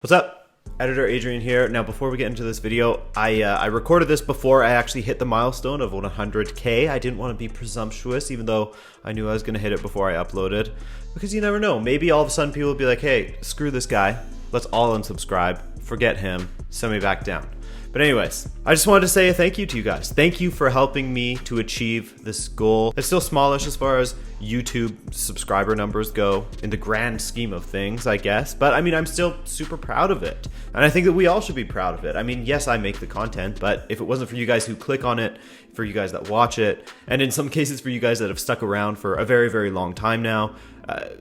What's up? Editor Adrian here. Now, before we get into this video, I recorded this before I actually hit the milestone of 100K. I didn't want to be presumptuous, even though I knew I was going to hit it before I uploaded, because you never know. Maybe all of a sudden people will be like, hey, screw this guy. Let's all unsubscribe. Forget him. Send me back down. But anyways, I just wanted to say a thank you to you guys. Thank you for helping me to achieve this goal. It's still smallish as far as YouTube subscriber numbers go in the grand scheme of things, I guess. But I mean, I'm still super proud of it. And I think that we all should be proud of it. I mean, yes, I make the content, but if it wasn't for you guys who click on it, for you guys that watch it, and in some cases for you guys that have stuck around for a very, very long time now,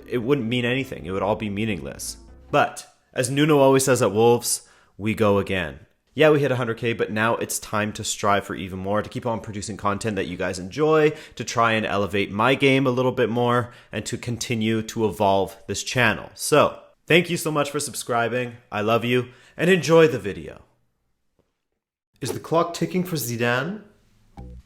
it wouldn't mean anything. It would all be meaningless. But as Nuno always says at Wolves, we go again. Yeah, we hit 100K, but now it's time to strive for even more, to keep on producing content that you guys enjoy, to try and elevate my game a little bit more, and to continue to evolve this channel. So, thank you so much for subscribing. I love you, and enjoy the video. Is the clock ticking for Zidane?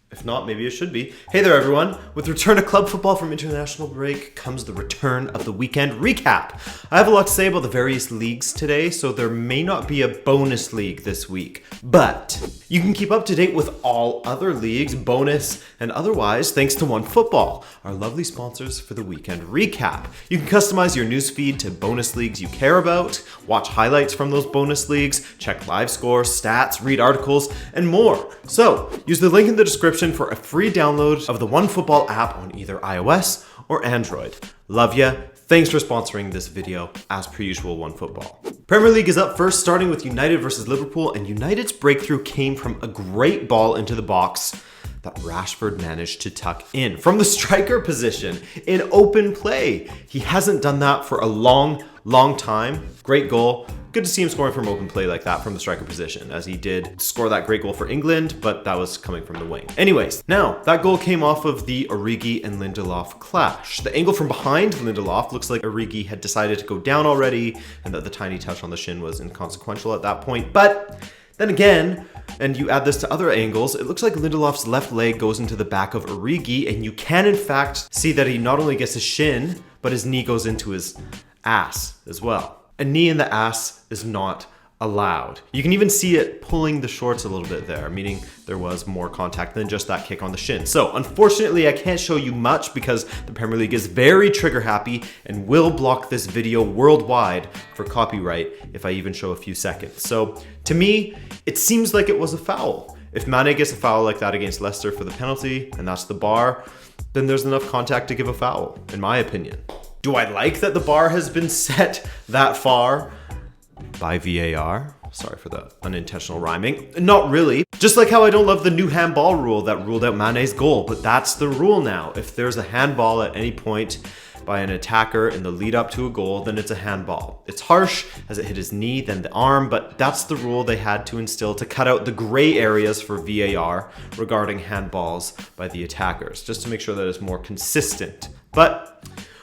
If not, maybe it should be. Hey there, everyone. With the return of club football from international break comes the return of the weekend recap. I have a lot to say about the various leagues today, so there may not be a bonus league this week. But you can keep up to date with all other leagues, bonus and otherwise, thanks to OneFootball, our lovely sponsors for the weekend recap. You can customize your newsfeed to bonus leagues you care about, watch highlights from those bonus leagues, check live scores, stats, read articles, and more. So use the link in the description for a free download of the OneFootball app on either iOS or Android. Love ya. Thanks for sponsoring this video, as per usual, OneFootball. Premier League is up first, starting with United versus Liverpool, and United's breakthrough came from a great ball into the box that Rashford managed to tuck in from the striker position in open play. He hasn't done that for a long time. Great goal. Good to see him scoring from open play like that from the striker position, as he did score that great goal for England, but that was coming from the wing. Anyways, now that goal came off of the Origi and Lindelof clash. The angle from behind Lindelof looks like Origi had decided to go down already, and that the tiny touch on the shin was inconsequential at that point. But then again, and you add this to other angles, it looks like Lindelof's left leg goes into the back of Origi, and you can in fact see that he not only gets his shin, but his knee goes into his ass as well. A knee in the ass is not allowed. You can even see it pulling the shorts a little bit there, meaning there was more contact than just that kick on the shin. So unfortunately, I can't show you much because the Premier League is very trigger happy and will block this video worldwide for copyright if I even show a few seconds. So to me, it seems like it was a foul. If Mane gets a foul like that against Leicester for the penalty, and that's the bar, then there's enough contact to give a foul, in my opinion. Do I like that the bar has been set that far by VAR? Sorry for the unintentional rhyming. Not really. Just like how I don't love the new handball rule that ruled out Mane's goal, but that's the rule now. If there's a handball at any point by an attacker in the lead up to a goal, then it's a handball. It's harsh as it hit his knee, then the arm, but that's the rule they had to instill to cut out the gray areas for VAR regarding handballs by the attackers, just to make sure that it's more consistent. But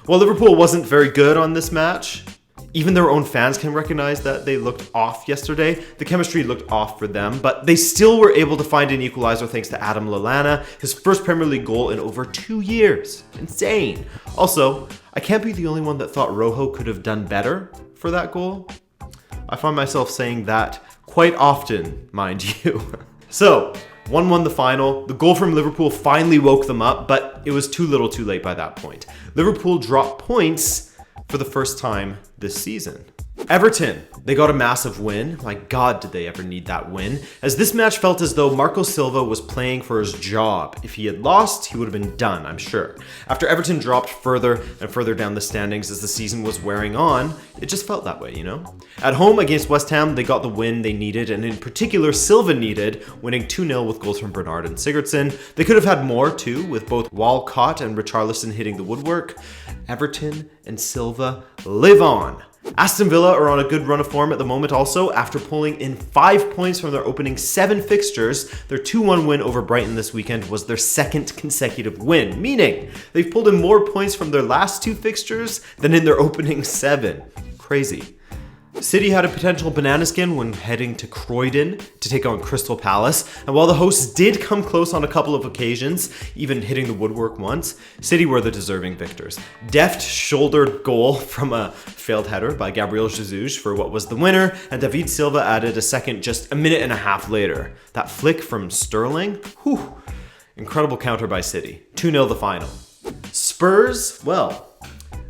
while Liverpool wasn't very good on this match, even their own fans can recognize that they looked off yesterday. The chemistry looked off for them, but they still were able to find an equalizer thanks to Adam Lallana, his first Premier League goal in over 2 years. Insane. Also, I can't be the only one that thought Rojo could have done better for that goal. I find myself saying that quite often, mind you. So, 1-1 the final. The goal from Liverpool finally woke them up, but it was too little too late by that point. Liverpool dropped points for the first time this season. Everton, they got a massive win. My God, did they ever need that win? As this match felt as though Marco Silva was playing for his job. If he had lost, he would have been done, I'm sure. After Everton dropped further and further down the standings as the season was wearing on, it just felt that way, you know? At home against West Ham, they got the win they needed, and in particular, Silva needed, winning 2-0 with goals from Bernard and Sigurdsson. They could have had more too, with both Walcott and Richarlison hitting the woodwork. Everton and Silva live on. Aston Villa are on a good run of form at the moment also. After pulling in 5 points from their opening 7 fixtures, their 2-1 win over Brighton this weekend was their second consecutive win, meaning they've pulled in more points from their last 2 fixtures than in their opening 7. Crazy. City had a potential banana skin when heading to Croydon to take on Crystal Palace, and while the hosts did come close on a couple of occasions, even hitting the woodwork once, City were the deserving victors. Deft shouldered goal from a failed header by Gabriel Jesus for what was the winner, and David Silva added a second just a minute and a half later. That flick from Sterling, whew, incredible counter by City. 2-0 the final. Spurs, well,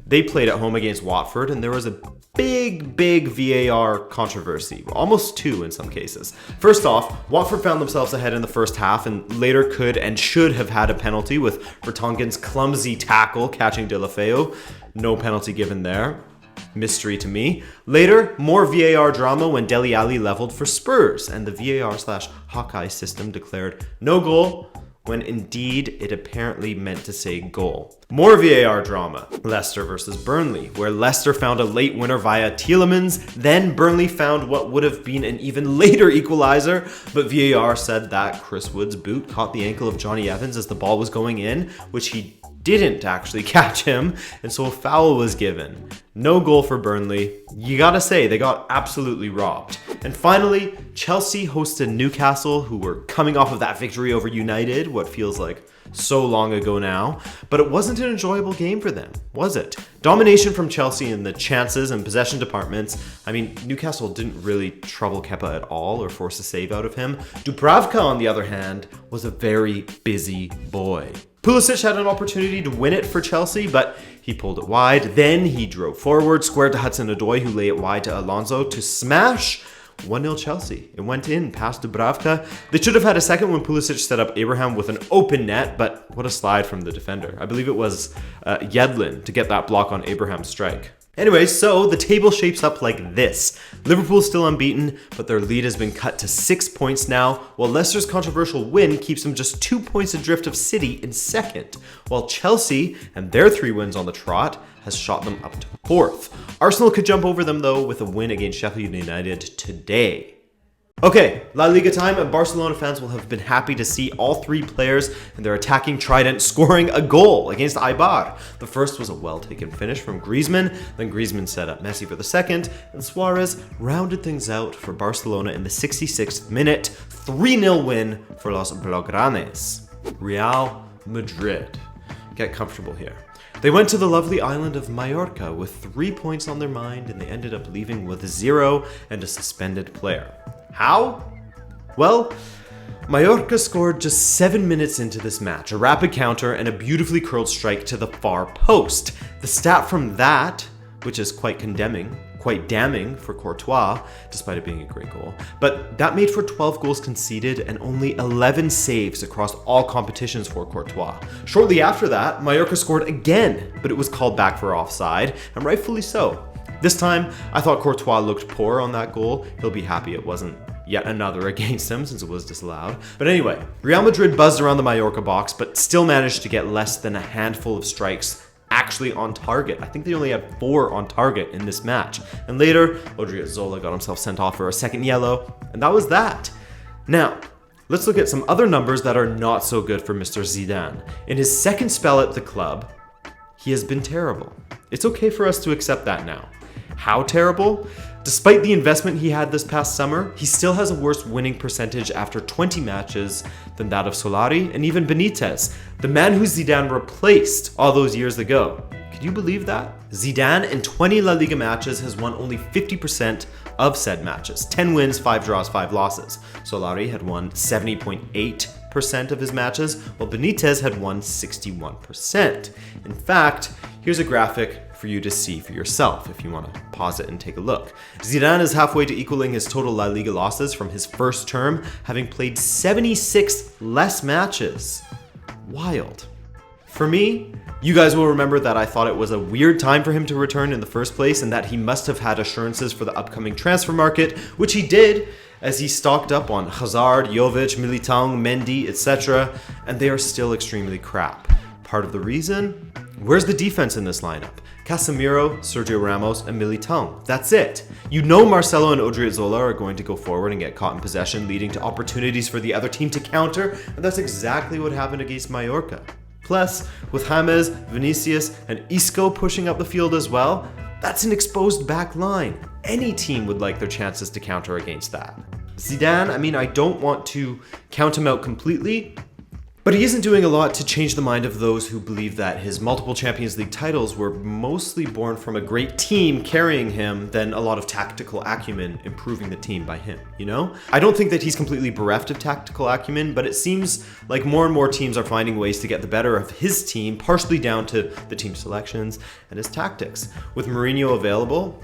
they played at home against Watford, and there was a big VAR controversy, almost two in some cases. First off, Watford found themselves ahead in the first half and later could and should have had a penalty with Vertonghen's clumsy tackle catching De La Feu. No penalty given there. Mystery to me. Later, more VAR drama when Dele Alli leveled for Spurs and the VAR/Hawkeye system declared no goal, when indeed it apparently meant to say goal. More VAR drama. Leicester versus Burnley, where Leicester found a late winner via Tielemans, then Burnley found what would have been an even later equalizer, but VAR said that Chris Wood's boot caught the ankle of Johnny Evans as the ball was going in, which he didn't actually catch him, and so a foul was given. No goal for Burnley. You gotta say, they got absolutely robbed. And finally, Chelsea hosted Newcastle, who were coming off of that victory over United, what feels like so long ago now, but it wasn't an enjoyable game for them, was it? Domination from Chelsea in the chances and possession departments. I mean, Newcastle didn't really trouble Kepa at all or force a save out of him. Dubravka, on the other hand, was a very busy boy. Pulisic had an opportunity to win it for Chelsea, but he pulled it wide. Then he drove forward, squared to Hudson-Odoi, who lay it wide to Alonso to smash. 1-0 Chelsea. It went in past Dubravka. They should have had a second when Pulisic set up Abraham with an open net, but what a slide from the defender. I believe it was Yedlin to get that block on Abraham's strike. Anyway, so the table shapes up like this. Liverpool's still unbeaten, but their lead has been cut to 6 points now, while Leicester's controversial win keeps them just 2 points adrift of City in second, while Chelsea and their 3 wins on the trot has shot them up to 4th. Arsenal could jump over them though with a win against Sheffield United today. Okay, La Liga time, and Barcelona fans will have been happy to see all 3 players and their attacking trident scoring a goal against Eibar. The first was a well-taken finish from Griezmann, then Griezmann set up Messi for the second, and Suarez rounded things out for Barcelona in the 66th minute. 3-0 win for Los Blaugranes. Real Madrid. Get comfortable here. They went to the lovely island of Mallorca with 3 points on their mind, and they ended up leaving with 0 and a suspended player. How? Well, Mallorca scored just 7 minutes into this match, a rapid counter and a beautifully curled strike to the far post. The stat from that, which is quite damning for Courtois, despite it being a great goal, but that made for 12 goals conceded and only 11 saves across all competitions for Courtois. Shortly after that, Mallorca scored again, but it was called back for offside, and rightfully so. This time, I thought Courtois looked poor on that goal. He'll be happy it wasn't yet another against him since it was disallowed. But anyway, Real Madrid buzzed around the Mallorca box, but still managed to get less than a handful of strikes actually on target. I think they only had 4 on target in this match. And later, Odriozola got himself sent off for a second yellow, and that was that. Now, let's look at some other numbers that are not so good for Mr. Zidane. In his second spell at the club, he has been terrible. It's okay for us to accept that now. How terrible? Despite the investment he had this past summer, he still has a worse winning percentage after 20 matches than that of Solari and even Benitez, the man who Zidane replaced all those years ago. Could you believe that? Zidane in 20 La Liga matches has won only 50% of said matches. 10 wins, 5 draws, 5 losses. Solari had won 70.8% of his matches, while Benitez had won 61%. In fact, here's a graphic for you to see for yourself if you want to pause it and take a look. Zidane is halfway to equaling his total La Liga losses from his first term, having played 76 less matches. Wild. For me, you guys will remember that I thought it was a weird time for him to return in the first place and that he must have had assurances for the upcoming transfer market, which he did, as he stocked up on Hazard, Jovic, Militão, Mendy, etc., and they are still extremely crap. Part of the reason? Where's the defense in this lineup? Casemiro, Sergio Ramos, and Militão. That's it. You know Marcelo and Odriozola are going to go forward and get caught in possession, leading to opportunities for the other team to counter, and that's exactly what happened against Mallorca. Plus, with James, Vinicius, and Isco pushing up the field as well, that's an exposed back line. any team would like their chances to counter against that. Zidane, I mean, I don't want to count him out completely, but he isn't doing a lot to change the mind of those who believe that his multiple Champions League titles were mostly born from a great team carrying him than a lot of tactical acumen improving the team by him, you know? I don't think that he's completely bereft of tactical acumen, but it seems like more and more teams are finding ways to get the better of his team, partially down to the team selections and his tactics. With Mourinho available,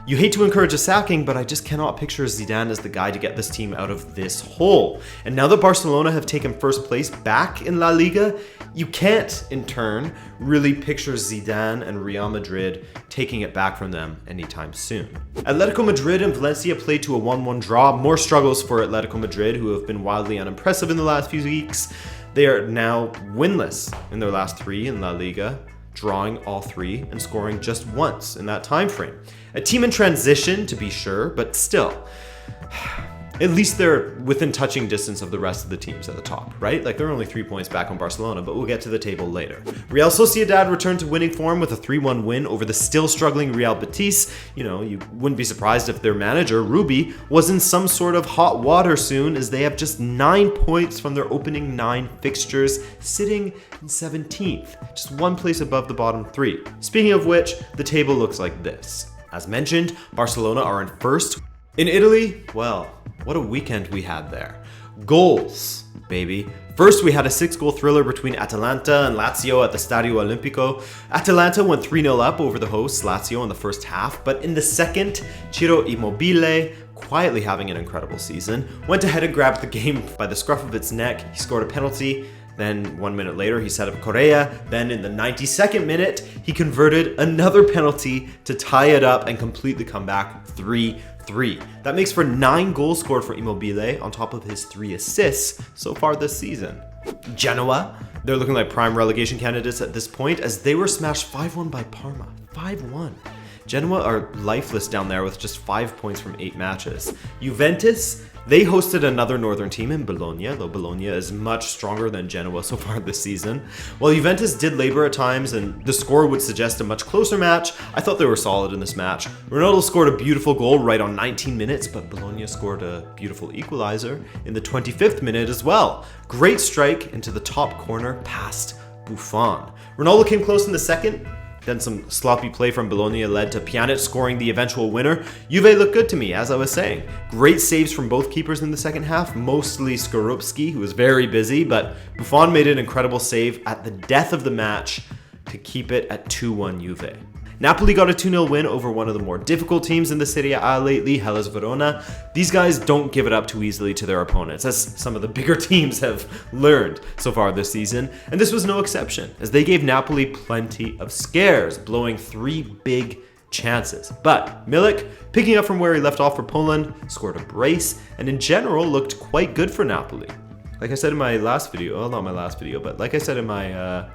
you hate to encourage a sacking, but I just cannot picture Zidane as the guy to get this team out of this hole. And now that Barcelona have taken first place back in La Liga, you can't, in turn, really picture Zidane and Real Madrid taking it back from them anytime soon. Atletico Madrid and Valencia played to a 1-1 draw. More struggles for Atletico Madrid, who have been wildly unimpressive in the last few weeks. They are now winless in their last 3 in La Liga, drawing all 3 and scoring just once in that time frame. A team in transition, to be sure, but still, at least they're within touching distance of the rest of the teams at the top, right? Like, they're only 3 points back on Barcelona, but we'll get to the table later. Real Sociedad returned to winning form with a 3-1 win over the still struggling Real Betis. You know, you wouldn't be surprised if their manager, Rubi, was in some sort of hot water soon, as they have just 9 points from their opening 9 fixtures, sitting in 17th, just 1 place above the bottom 3. Speaking of which, the table looks like this. As mentioned, Barcelona are in first. In Italy, well, what a weekend we had there. Goals, baby. First, we had a 6-goal thriller between Atalanta and Lazio at the Stadio Olimpico. Atalanta went 3-0 up over the hosts, Lazio, in the first half, but in the second, Ciro Immobile, quietly having an incredible season, went ahead and grabbed the game by the scruff of its neck. He scored a penalty. Then 1 minute later, he set up Correa. Then in the 92nd minute, he converted another penalty to tie it up and complete the comeback 3-3. That makes for 9 goals scored for Immobile on top of his 3 assists so far this season. Genoa, they're looking like prime relegation candidates at this point as they were smashed 5-1 by Parma. 5-1. Genoa are lifeless down there with just 5 points from 8 matches. Juventus, they hosted another northern team in Bologna, though Bologna is much stronger than Genoa so far this season. While Juventus did labor at times and the score would suggest a much closer match, I thought they were solid in this match. Ronaldo scored a beautiful goal right on 19 minutes, but Bologna scored a beautiful equalizer in the 25th minute as well. Great strike into the top corner past Buffon. Ronaldo came close in the second. Then some sloppy play from Bologna led to Pjanic scoring the eventual winner. Juve looked good to me, as I was saying. Great saves from both keepers in the second half, mostly Skorupski, who was very busy, but Buffon made an incredible save at the death of the match to keep it at 2-1 Juve. Napoli got a 2-0 win over one of the more difficult teams in the Serie A lately, Hellas Verona. These guys don't give it up too easily to their opponents, as some of the bigger teams have learned so far this season, and this was no exception, as they gave Napoli plenty of scares, blowing 3 big chances. But Milik, picking up from where he left off for Poland, scored a brace, and in general looked quite good for Napoli. Like I said in my last video, well, not my last video, but like I said in my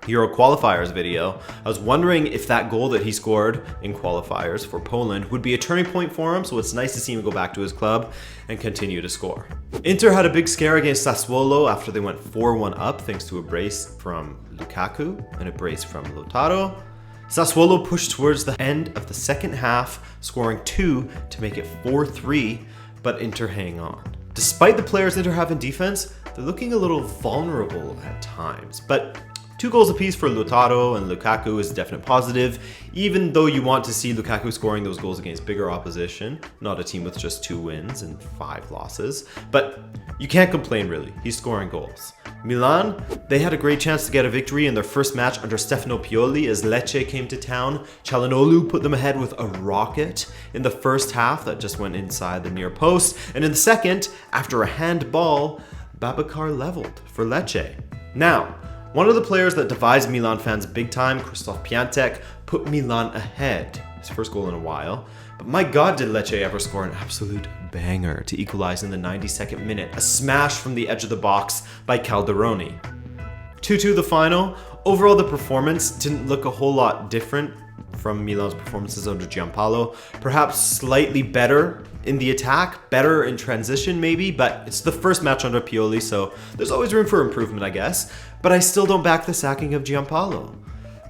Euro qualifiers video, I was wondering if that goal that he scored in qualifiers for Poland would be a turning point for him, so it's nice to see him go back to his club and continue to score. Inter had a big scare against Sassuolo after they went 4-1 up thanks to a brace from Lukaku and a brace from Lautaro. Sassuolo pushed towards the end of the second half, scoring 2 to make it 4-3, but Inter hang on. Despite the players Inter have in defense, they're looking a little vulnerable at times, but 2 goals apiece for Lautaro and Lukaku is a definite positive, even though you want to see Lukaku scoring those goals against bigger opposition, not a team with just 2 wins and 5 losses. But you can't complain really, he's scoring goals. Milan, they had a great chance to get a victory in their first match under Stefano Pioli as Lecce came to town. Çalhanoğlu put them ahead with a rocket in the first half that just went inside the near post, and in the second, after a handball, Babacar leveled for Lecce. Now, one of the players that divides Milan fans big time, Krzysztof Piątek, put Milan ahead. His first goal in a while. But my God, did Lecce ever score an absolute banger to equalize in the 92nd minute. A smash from the edge of the box by Calderoni. 2-2 the final. Overall, the performance didn't look a whole lot different from Milan's performances under Giampaolo. Perhaps slightly better in the attack, better in transition maybe, but it's the first match under Pioli, so there's always room for improvement, I guess. But I still don't back the sacking of Giampaolo.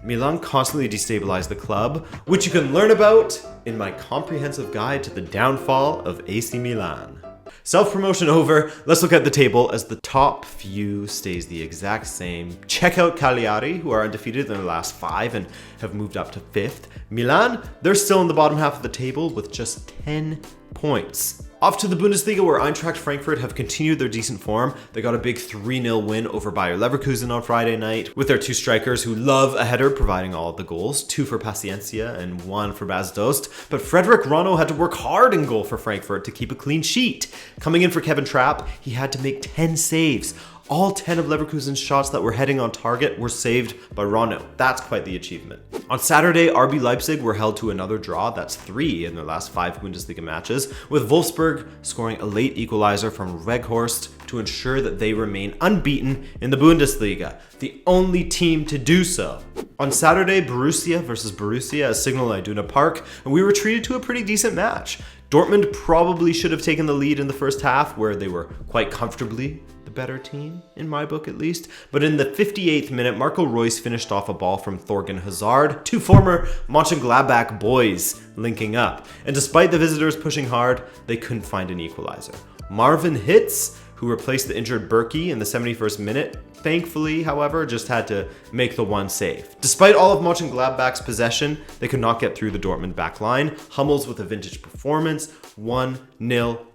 Milan constantly destabilized the club, which you can learn about in my comprehensive guide to the downfall of AC Milan. Self-promotion over, let's look at the table as the top few stays the exact same. Check out Cagliari, who are undefeated in their last 5 and have moved up to 5th. Milan, they're still in the bottom half of the table with just 10 points. Off to the Bundesliga, where Eintracht Frankfurt have continued their decent form. They got a big 3-0 win over Bayer Leverkusen on Friday night, with their 2 strikers who love a header providing all of the goals, 2 for Paciencia and 1 for Bas Dost. But Frederic Ronno had to work hard in goal for Frankfurt to keep a clean sheet. Coming in for Kevin Trapp, he had to make 10 saves. All 10 of Leverkusen's shots that were heading on target were saved by Ronno. That's quite the achievement. On Saturday, RB Leipzig were held to another draw. That's 3 in their last 5 Bundesliga matches, with Wolfsburg scoring a late equalizer from Weghorst to ensure that they remain unbeaten in the Bundesliga, the only team to do so. On Saturday, Borussia versus Borussia at Signal Iduna Park, and we were treated to a pretty decent match. Dortmund probably should have taken the lead in the first half, where they were quite comfortably the better team, in my book at least. But in the 58th minute, Marco Reus finished off a ball from Thorgan Hazard, 2 former Mönchengladbach boys linking up. And despite the visitors pushing hard, they couldn't find an equalizer. Marvin Hitz, who replaced the injured Berkey in the 71st minute, thankfully, however, just had to make the one save. Despite all of Mönchengladbach's possession, they could not get through the Dortmund back line. Hummels with a vintage performance, 1-0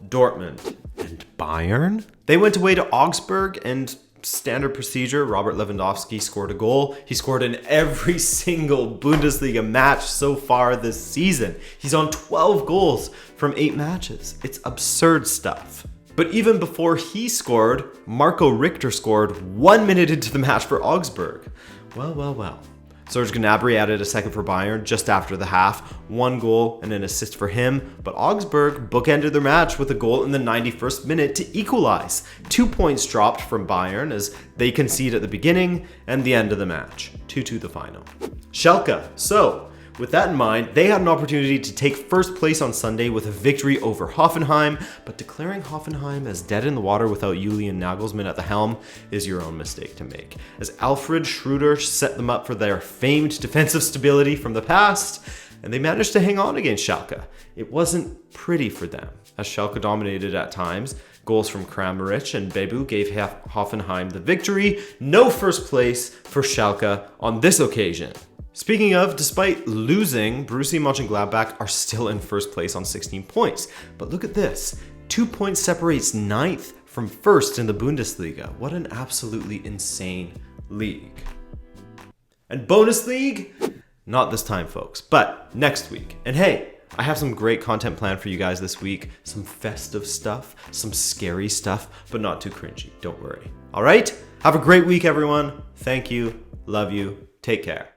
Dortmund. And Bayern? They went away to Augsburg, and standard procedure, Robert Lewandowski scored a goal. He scored in every single Bundesliga match so far this season. He's on 12 goals from 8 matches. It's absurd stuff. But even before he scored, Marco Richter scored 1 minute into the match for Augsburg. Well. Serge Gnabry added a second for Bayern just after the half, 1 goal and an assist for him, but Augsburg bookended their match with a goal in the 91st minute to equalize. 2 points dropped from Bayern as they concede at the beginning and the end of the match. 2-2 the final. Schalke. So, with that in mind, they had an opportunity to take first place on Sunday with a victory over Hoffenheim, but declaring Hoffenheim as dead in the water without Julian Nagelsmann at the helm is your own mistake to make, as Alfred Schroeder set them up for their famed defensive stability from the past, and they managed to hang on against Schalke. It wasn't pretty for them, as Schalke dominated at times. Goals from Kramaric and Bebu gave Hoffenheim the victory. No first place for Schalke on this occasion. Speaking of, despite losing, Borussia Mönchengladbach are still in first place on 16 points. But look at this, 2 points separates 9th from 1st in the Bundesliga. What an absolutely insane league. And bonus league? Not this time, folks, but next week. And hey, I have some great content planned for you guys this week. Some festive stuff, some scary stuff, but not too cringy, don't worry. All right, have a great week, everyone. Thank you, love you, take care.